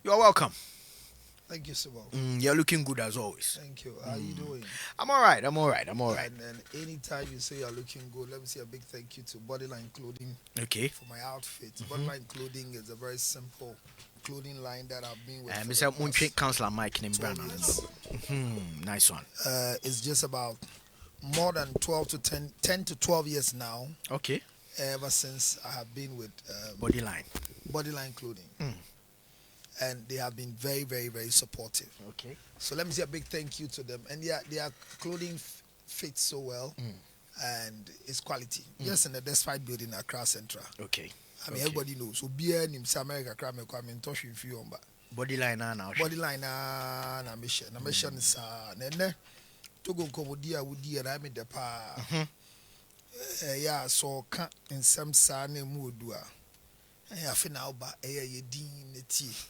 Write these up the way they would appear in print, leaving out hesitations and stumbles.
You're welcome. Thank you so much. You're looking good as always. Thank you. How are you doing? I'm all right. I'm all right. And then anytime you say you're looking good, let me say a big thank you to Bodyline Clothing. Okay. For my outfit. Bodyline Clothing is a very simple clothing line that I've been with. Mr. Counsellor Mike named Brandon. Nice one. It's just about more than 10 to 12 years now. Okay. Ever since I have been with Bodyline Clothing. And they have been very, very, very supportive. Okay. So let me say a big thank you to them. And their clothing fits so well, and it's quality. Yes, in the Despite building at Accra Central. Okay. I mean, everybody knows. So BN in America, I'm in touch with you on that. Bodyline now. Bodyline na mission. Na mission is nene to go komodia wudi and I'm in the pa. Yeah, so can in some sane mudua. I feel now ba ye din neti.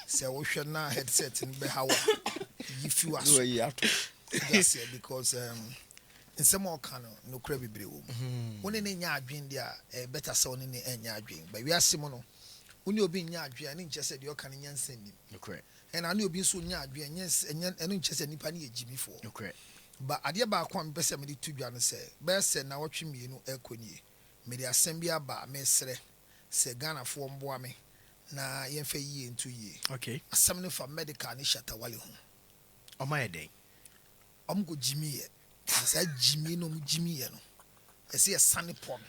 Say we should now headset in Behawa. If you are so yes, because in some more cano no crabby brew. When any yard dream there, better sound in the yard dream. But we are Simono. When you're being yard dream, and just said you're canning sending. Okay. And I knew being so yard dream, yes, and just any penny Jimmy for. Okay. But I dear back one best me to Jan say, best and now watching me, no equini. May the assembly bar, Messre, say Ghana form boame. Na yenfe ye into ye. Okay. Asamne for Medikal ni Shatawale ho. O my day. Go Jimmy ye. Say Jimmy no Jimmy ye no. E say a sunny pond.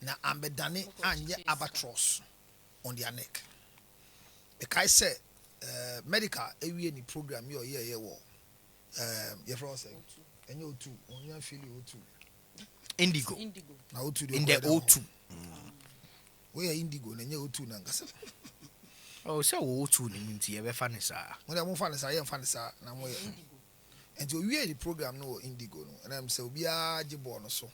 Na ambedane anye albatross on their neck. The kai say Medikal ewie ni program yo ye wo. Ye from say enye O2 on your feel O2. Indigo. Na O2 in the O2. We are indigo na nye O2 na ngasa. Oh, so O2 ni minti ye be fane sa. When I'm fane sa, ye fane sa na mo indigo. And so we are the program no indigo no. And I'm say obi a jibo no so.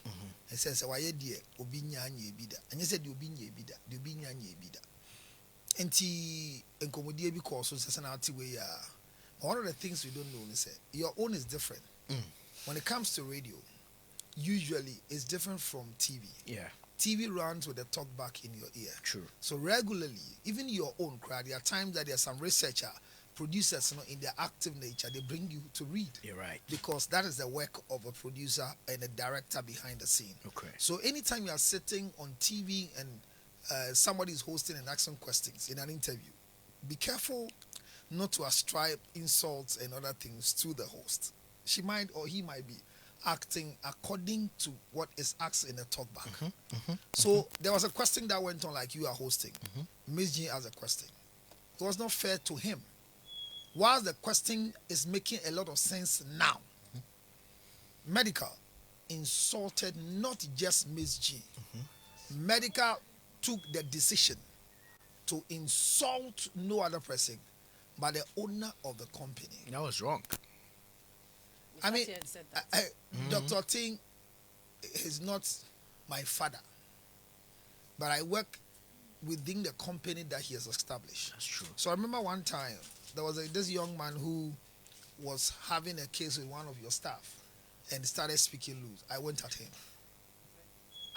And say why die obi nya anya bi da. And you said obi nya bi da. The obi nya anya bi da. Enti enkomodie bi call so say na ati we ya. One of the things we don't know is your own is different. When it comes to radio, usually it's different from TV. Yeah. TV runs with the talk back in your ear. True. So regularly, even your own crowd, there are times that there are some researcher, producers, in their active nature, they bring you to read. You're right. Because that is the work of a producer and a director behind the scene. Okay. So anytime you are sitting on TV and somebody is hosting and asking questions in an interview, be careful not to ascribe insults and other things to the host. She might or he might be acting according to what is asked in the talkback. So there was a question that went on like you are hosting. Ms. G has a question. It was not fair to him. Whilst the question is making a lot of sense now, Medikal insulted not just Ms. G. Medikal took the decision to insult no other person but the owner of the company. That was wrong. I mean, Dr. Ting is not my father, but I work within the company that he has established. That's true. So I remember one time, there was this young man who was having a case with one of your staff and started speaking loose. I went at him.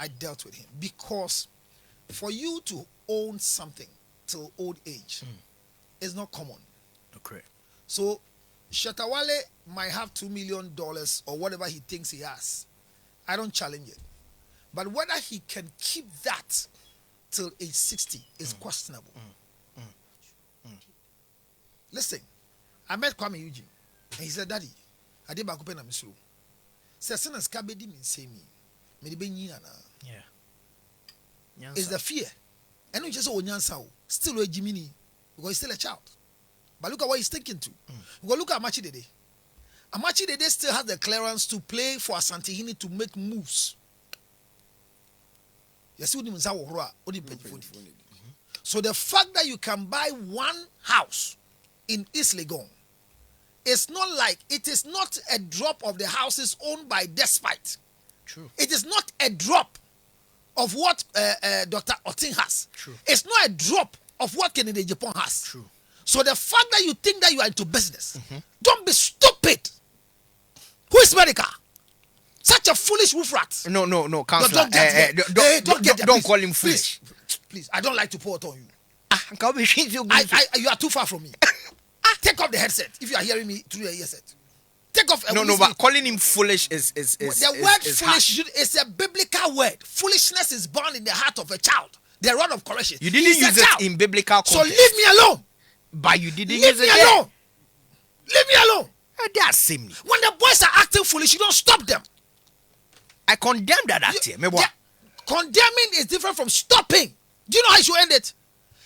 I dealt with him. Because for you to own something till old age is not common. Okay. So Shatawale might have $2 million or whatever he thinks he has. I don't challenge it. But whether he can keep that till age 60 is questionable. Listen, I met Kwame Eugene and he said, Daddy, I did back open a misro. Says, Son as Kabedi mean say me. Yeah. It's the fear. And not just Onyansa, still a Jiminy, because he's still a child. But look at what he's thinking to. Because look at Amachi Dede. Amachi Dede still has the clearance to play for Asantehene to make moves. So the fact that you can buy one house in East Legon, it's not like it is not a drop of the houses owned by Despite. True. It is not a drop of what Dr. Otin has. True. It's not a drop of what Kennedy Japan has. True. So the fact that you think that you are into business, don't be stupid. Who is Medikal? Such a foolish wolf rat. No, Counsellor. Don't call him foolish. Please, I don't like to pour it on you. You are too far from me. Take off the headset if you are hearing me through your headset. Take off. No, but calling him foolish is the word is foolish is a biblical word. Foolishness is born in the heart of a child. The rod of correction. You didn't use it in biblical context. So leave me alone. But you didn't leave use me it alone. Leave me alone. They are same. When the boys are acting foolish, you don't stop them. I condemn that acting. Condemning is different from stopping. Do you know how you should end it?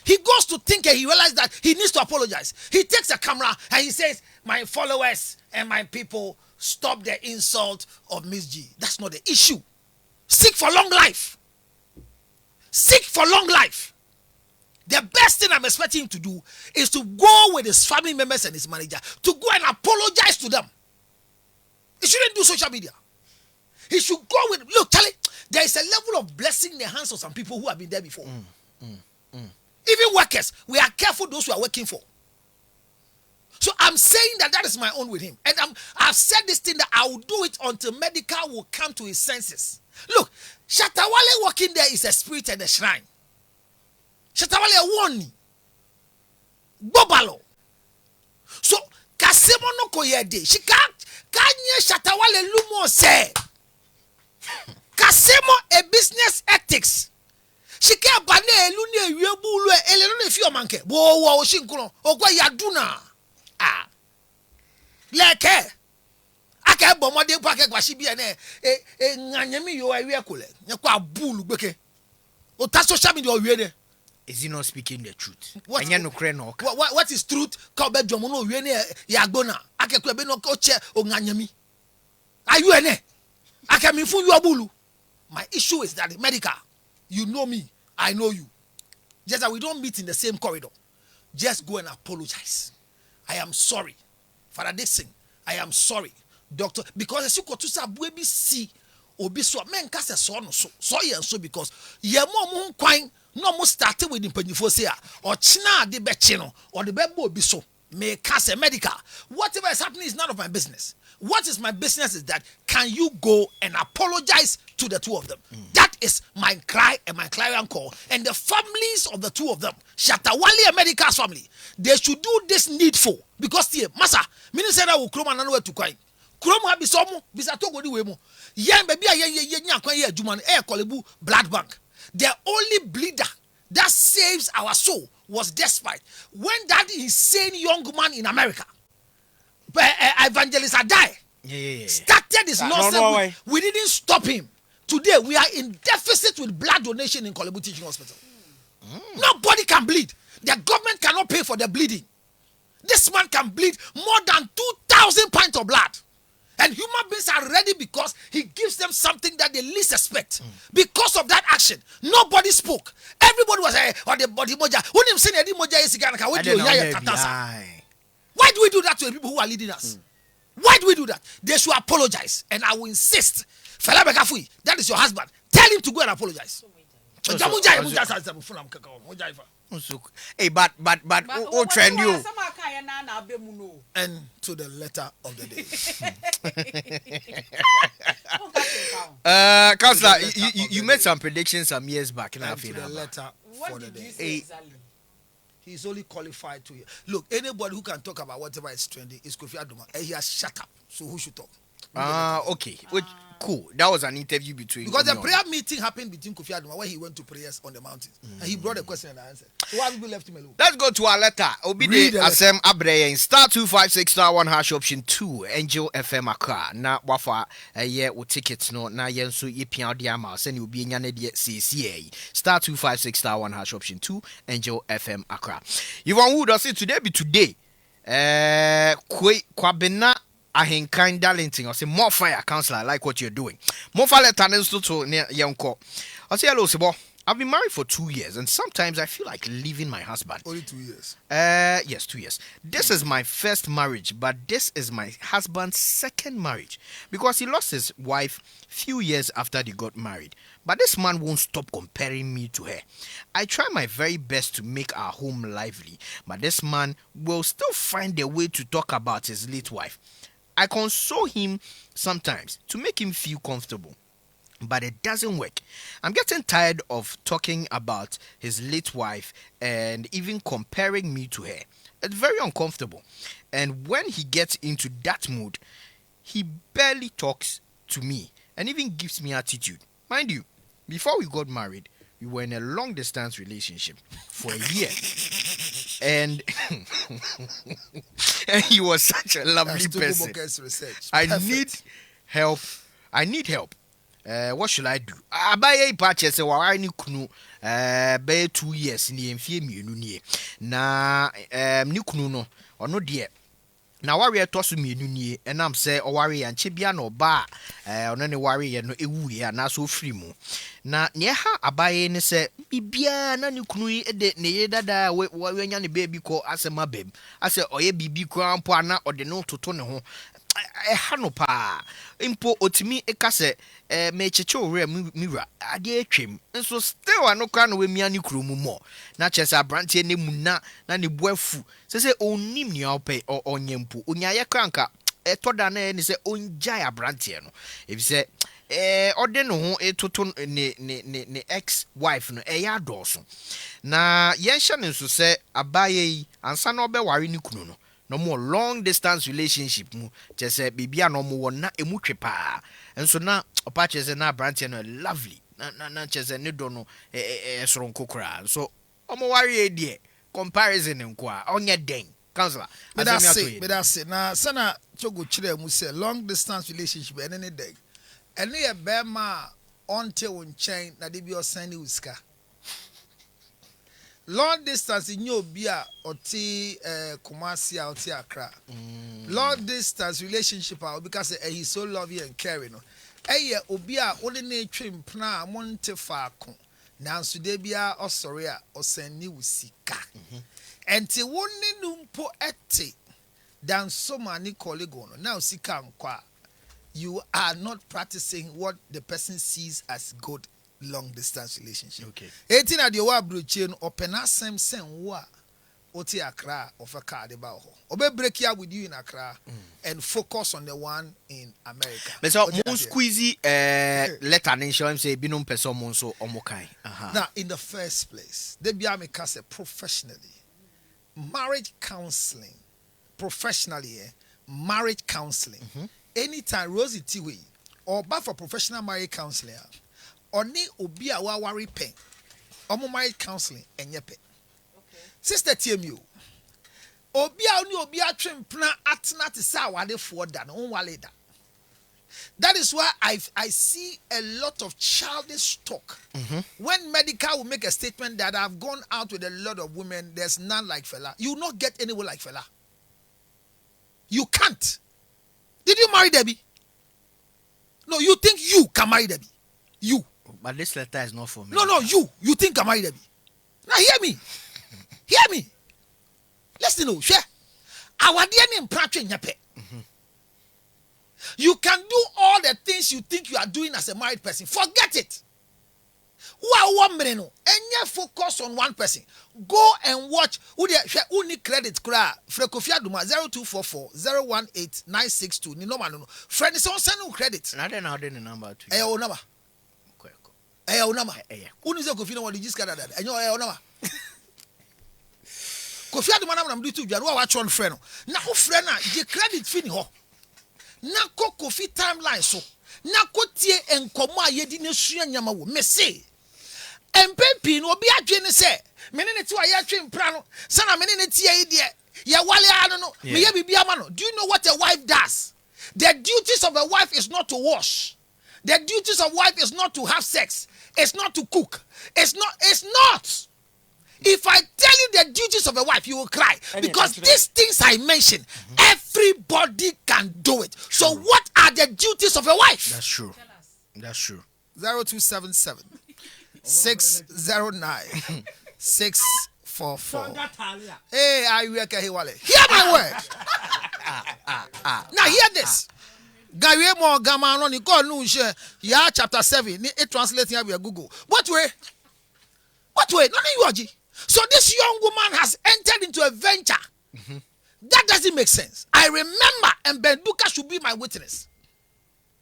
He goes to think and he realizes that he needs to apologize. He takes a camera and he says, my followers and my people, stop the insult of Miss G. That's not the issue. Seek for long life. Seek for long life. The best thing I'm expecting him to do is to go with his family members and his manager to go and apologize to them. He shouldn't do social media. He should go with, look, Charlie, there is a level of blessing in the hands of some people who have been there before. Even workers, we are careful those who are working for. So I'm saying that is my own with him. And I've said this thing that I will do it until Medikal will come to his senses. Look, Shatawale walking there is a spirit and a shrine. Shatawale won. Bobalo. So, Kasemo no koyede. She kanye Shatawale lumo se. Kasemo a business ethics. She can't bane elune yebulu eleno ne fio manke. Wo shinkuno. Ogwa yaduna. Leke. Aka bomode pake kwashi bia ne nganyemi yo awie kole. Nyekwa bulu gbeke. O ta social media owie de. Is he not speaking the truth? What is truth? Ka bedroom no owie ne yagbona. Aka kule be no oche o nganyemi. Ayu ene. Aka mi fu yo bulu. My issue is that the Medikal, you know me, I know you. Just that we don't meet in the same corridor. Just go and apologize. I am sorry. Father Dixon, I am sorry. Doctor, because as you go to say, baby, see, obi so men kase so no so yen so because ye mo kwan no mo start with the mpanyifo say or china de be chi no or the bebo obi so me kase Medikal. Whatever is happening is none of my business. What is my business is that can you go and apologize to the two of them? That is my cry and my clarion call. And the families of the two of them, Shatawale and Medikal's family, they should do this needful. Because masa, minister will come and know to cry. Krom ha bisomo, bisato go di we mo. Yen baby ye nyakwan ye adwuma no kolebu blood bank. The only bleeder that saves our soul was despite when that insane young man in America, Evangelist Adai, started this nonsense. We didn't stop him. Today we are in deficit with blood donation in Kolebu Teaching Hospital. Nobody can bleed. The government cannot pay for the bleeding. This man can bleed more than 2,000 pints of blood. And human beings are ready because he gives them something that they least expect. Because of that action, nobody spoke. Everybody was on the body moja. Why do we do that to the people who are leading us? Why do we do that? They should apologize. And I will insist. That is your husband. Tell him to go and apologize. Hey, but oh, trend you. And to the letter of the day. Counsellor, you made some predictions some years back. And to the letter for the day. He's only qualified to look. Anybody who can talk about whatever is trending is Kofi Adoma, and he has shut up. So who should talk? Okay. Cool. That was an interview between. Because the prayer meeting happened between Kofi Adoma when he went to prayers on the mountains, and he brought a question and answer. So why have we left him alone? Let's go to our letter. Obide Asem Abreye in *256*1# option 2 Angel FM-Accra. Na wafa ye wo tickets no na yen so ye pia de ama se ne obi nya na de CCA *256*1# option 2 Angel FM-Accra. Yvonne Wood say today be today. Kwabena Ahenkan Darlington or say more fire, Counsellor. I like what you're doing. More fire letter to Yanko. I say hello, Sibo. I've been married for 2 years, and sometimes I feel like leaving my husband. Only 2 years. Yes, 2 years. This is my first marriage, but this is my husband's second marriage because he lost his wife few years after they got married. But this man won't stop comparing me to her. I try my very best to make our home lively, but this man will still find a way to talk about his late wife. I console him sometimes to make him feel comfortable. but it doesn't work. I'm getting tired of talking about his late wife and even comparing me to her. It's very uncomfortable. And when he gets into that mood, he barely talks to me and even gives me attitude. Mind you, before we got married, we were in a long distance relationship for a year. And, and he was such a lovely person. I need help. What should I do? Abaye ipache se wa ni kunu be 2 years ni emfie mienu nie. Na ni kunu no ono de na ware toso mienu nie enam se oware ya nche bia na oba ono ne ware ye no ewu ye na so free mu. Na ne ha abaye ne se bibia na ni kunu yi de ne ye dada we nya ne baby ko asema bem. Ase oye bibi ko ampo ana ode no toto ne ho. Hano pa impo otimi ekase mecheche owre mira ade atwem nso still anoka no we mia ni kuromu mo na chese abrantie ne mu na ne boafu se onim ni ope onyempo onyaye kranka etoda na ni se onjai abrantie no ebi se ode no ho etoto ne ex wife no eya doso na yenhye ne nso se abaye ansa na obeware ni kunu no no more long distance relationship mu chese bibia no mo wona emu twepa enso na opa chese na branch no lovely na chese ne do no soronko kra so omo ware die comparison nko a onye den counselor but that's say na sana chogo chire mu say long distance relationship ene ne den ene ye be ma until unchain na de bi osani uska. Long distance in your beer or Kumasi or Accra. Long distance relationship because he's so loving and caring. Obia only nature pna monte fako. Now Sudebia or Soria or Send you sika. And te one numpo ete than so many collegono. Now sika kwa. You are not practicing what the person sees as good. Long distance relationship. Okay. 18 at the wa bruchin open asem sen wa oti Accra of a card about obe break here with you in Accra and focus on the one in America. But so mon squeezy letter nation say binum person mon so omokai. Now in the first place, they be me say professionally. Marriage counseling. Professionally, marriage counseling. Anytime Rosie Tiwi or but for professional marriage counselor. Oni obi a wa wari pen omo marriage counseling enyepe sister TMU obi a oni obi atwempna atena te sa wade fo da no wale da. That is why I see a lot of childish talk. When Medikal will make a statement that I've gone out with a lot of women, there's none like fella. You will not get anyone like fella. You can't. Did you marry Debbie? No, you think you can marry Debbie? You. But this letter is not for me. No, you think I'm married, Debbie. Now hear me. Hear me. Listen, no, share. Our DNA in practice, you can do all the things you think you are doing as a married person. Forget it. Who are 1 minute? And you focus on one person. Go and watch. Who need credit? Frekofia Duma 0244 018 962. Ni no man no. Friend is on send credit. I don't know the number to you. Number. Unama. Uni ze Kofi no wadi jiskada dada. Enyo unama. Kofi adu manam nam do tu dwaro wa chon frɛ no. Na wo frɛ na je credit fini ho. Na ko Kofi timeline so. Na ko tie enkomo a yedi na sua nyama wo. Me se. Empepi no obi adwe ne se. Me ne ti wa ye atwe mpra no. Sana me ne tie yi de. Ye wale anu no. Me ye bibia ma no. Do you know what a wife does? The duties of a wife is not to wash. The duties of wife is not to have sex. It's not to cook. It's not. If I tell you the duties of a wife, you will cry. Because these things I mentioned, everybody can do it. True. So what are the duties of a wife? That's true. 0277 609 644. Hey, I hear my word. Now hear this. Gawe mo gama no ni God no share ya chapter 7 it translating here Google. What way? No you aji. So this young woman has entered into a venture. That doesn't make sense. I remember and Benduka should be my witness.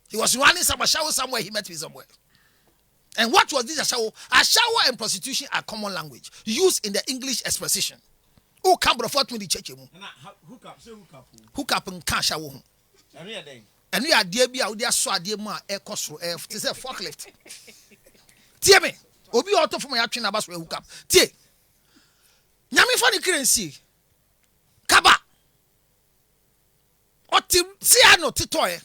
He was running some shower somewhere, he met me somewhere. And what was this ashawo? Ashawo and prostitution are common language used in the English expression. Who come before 20 church mu? Hook up and cash ashawo. And we are dear be out there so dear ma air cost it is a forklift. Tie me. Obi auto from my action about hook up. Tie. Nyame for the currency. Kaba. Oti si ano titoe.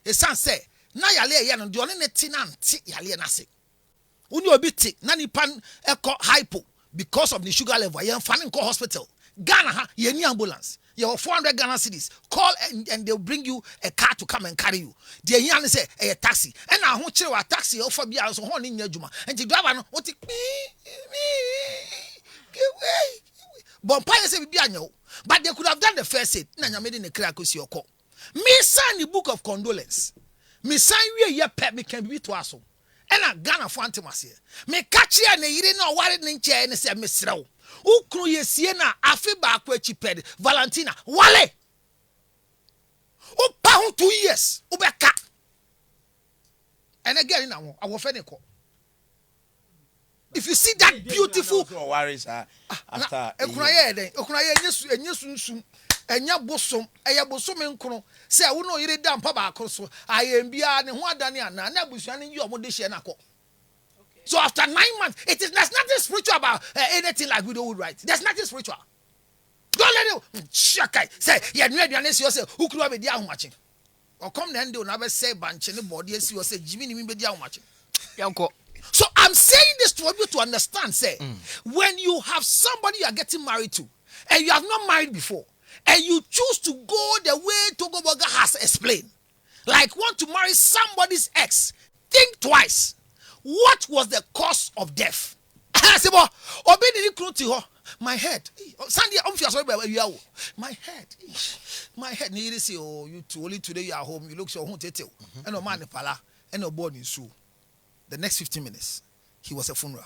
E san say na yale ya no de one ne tenant yale na se. Uni obi ti na nipa eko hypo because of the sugar level. Yen fanning call hospital. Ghana ha ye ni ambulance. You have 400 Ghana cedis. Call and they'll bring you a car to come and carry you. The yan say a taxi. And now who chill a taxi offer be also horn in your juma. And the driver no what Bompire say be anyo. But they could have done the first aid. Na made in a crack with your call. Me sign the book of condolence. Me sign we ye pet me can be to us. And I Ghana for One-Kumasi. Me catch ya ne yire no worried in chair and say Mr. Ukru ye siena afi ba akwechi ped Valentina wale. Upa hu 2 years ubeka. And again now I will finish. If you see that beautiful worries after okunaye enyesu enya bosom eya bosom nkono say wo no yire da mpa ba akoro ayembia ne ho adane ana na abusua ne yi omode hye na akọ. So after 9 months, there's nothing spiritual about anything like widowhood, right? There's nothing spiritual. Don't let it shakai say you know the answer say who could be there watching. Or come then they will never say banch any body see say Jimmy ni be there watching. So I'm saying this to you to understand say when you have somebody you are getting married to and you have not married before and you choose to go the way Togo Boga has explained, like want to marry somebody's ex, think twice. What was the cause of death? My head. My head needed to say, oh, you two only today you are home. You look so home tete. And no man pala. And no born in Sue. The next 15 minutes, he was a funeral.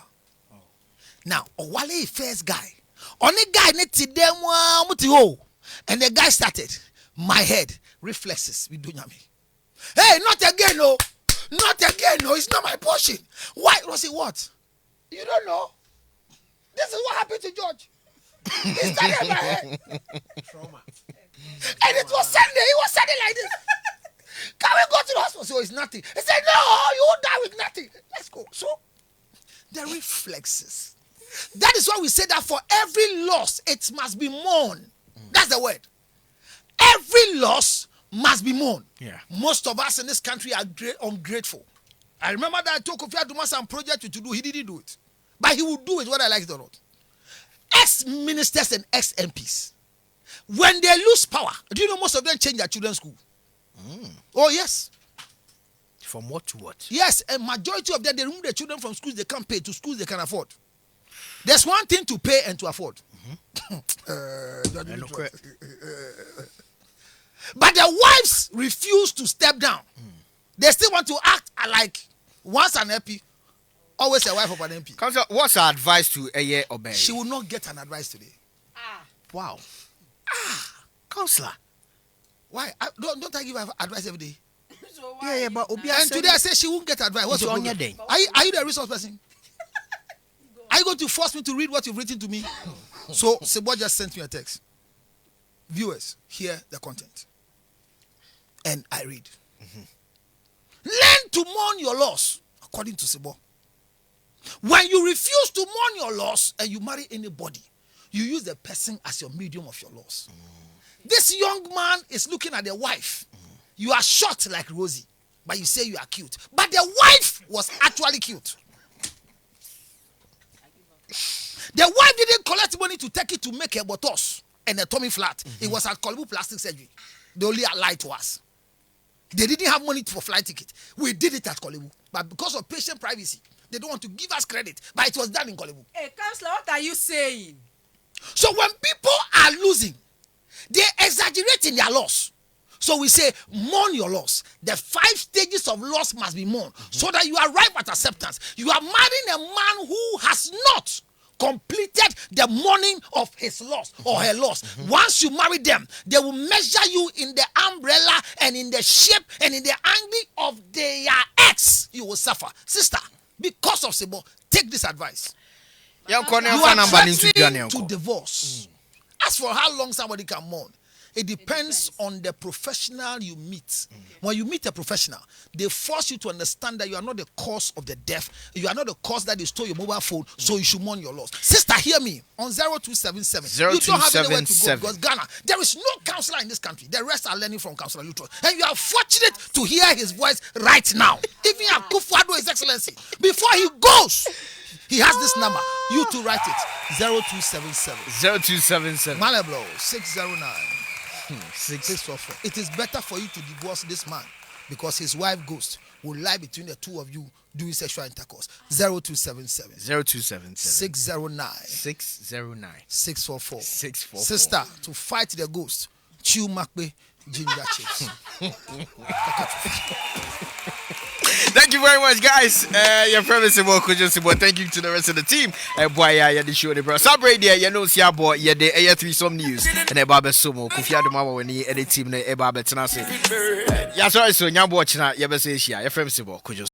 Now, Wale first guy. Only guy needed them and the guy started. My head reflexes with Dunyami. Hey, not again, no. Not again, no, it's not my portion. Why? Rossi, what? You don't know? This is what happened to George. He started in my head. Trauma. And it was Sunday. He was Sunday like this. Can we go to the hospital? So it's nothing. He said, no, you will die with nothing. Let's go. So, the reflexes. That is why we say that for every loss, it must be mourned. That's the word. Every loss must be mourned. Yeah. Most of us in this country are ungrateful. I remember that I told Kofi Aduma some project to do. He didn't do it. But he would do it whether I like it or not. Ex-ministers and ex-MPs, when they lose power, do you know most of them change their children's school? Oh, yes. From what to what? Yes, a majority of them, they remove their children from schools they can't pay to schools they can afford. There's one thing to pay and to afford. But the wives refuse to step down. They still want to act like once an MP, always a wife of an MP. Counsellor, what's our advice to Eye Obey? She will not get an advice today. Wow. Counsellor. Why? Don't I give her advice every day? So Yeah, but Obi And today I say she won't get advice. What's your on your problem? day? Are you the resource person? Are you going to force me to read what you've written to me? So Sebo just sent me a text. Viewers, hear the content. And I read. Learn to mourn your loss, according to Sebo. When you refuse to mourn your loss and you marry anybody, you use the person as your medium of your loss. This young man is looking at the wife. You are short like Rosie, but you say you are cute. But the wife was actually cute. The wife didn't collect money to take it to make a botos and a tummy flat. It was at Kolebu Plastic Surgery. They only lied to us. They didn't have money for flight ticket. We did it at Kolebu. But because of patient privacy, they don't want to give us credit. But it was done in Kolebu. Hey, Counsellor, what are you saying? So when people are losing, they exaggerate in their loss. So we say, mourn your loss. The 5 stages of loss must be mourned so that you arrive at acceptance. You are marrying a man who has not completed the mourning of his loss or her loss. Once you marry them, they will measure you in the umbrella and in the shape and in the angle of their ex. You will suffer. Sister, because of Sebo. Take this advice. You are threatening to divorce. As for how long somebody can mourn, it depends on the professional you meet. When you meet a professional, they force you to understand that you are not the cause of the death. You are not the cause that they stole your mobile phone, so you should mourn your loss. Sister, hear me. On 0277, you don't have anywhere to go because Ghana, there is no counselor in this country. The rest are learning from Counsellor Lutterodt. And you are fortunate to hear his voice right now. Even Akufo-Addo, His Excellency, before he goes, he has this number. You to write it. 0277. 0277. Maleblo 609. 644. It is better for you to divorce this man because his wife ghost will lie between the two of you doing sexual intercourse. 0277 0277 609 609 644. 644. Sister, to fight the ghost, chew makbe ginger chips. Thank you very much, guys. Your promise about thank you to the rest of the team. Boy, yeah, the show, the bro. Sabre there, you know, see a boy, yeah, the air 3 some news. And a barber sumo, Kufia the Mama when he edit team, a barber tenacity. Yeah, sorry, so you're watching that, you ever say, yeah, your friend Sibo,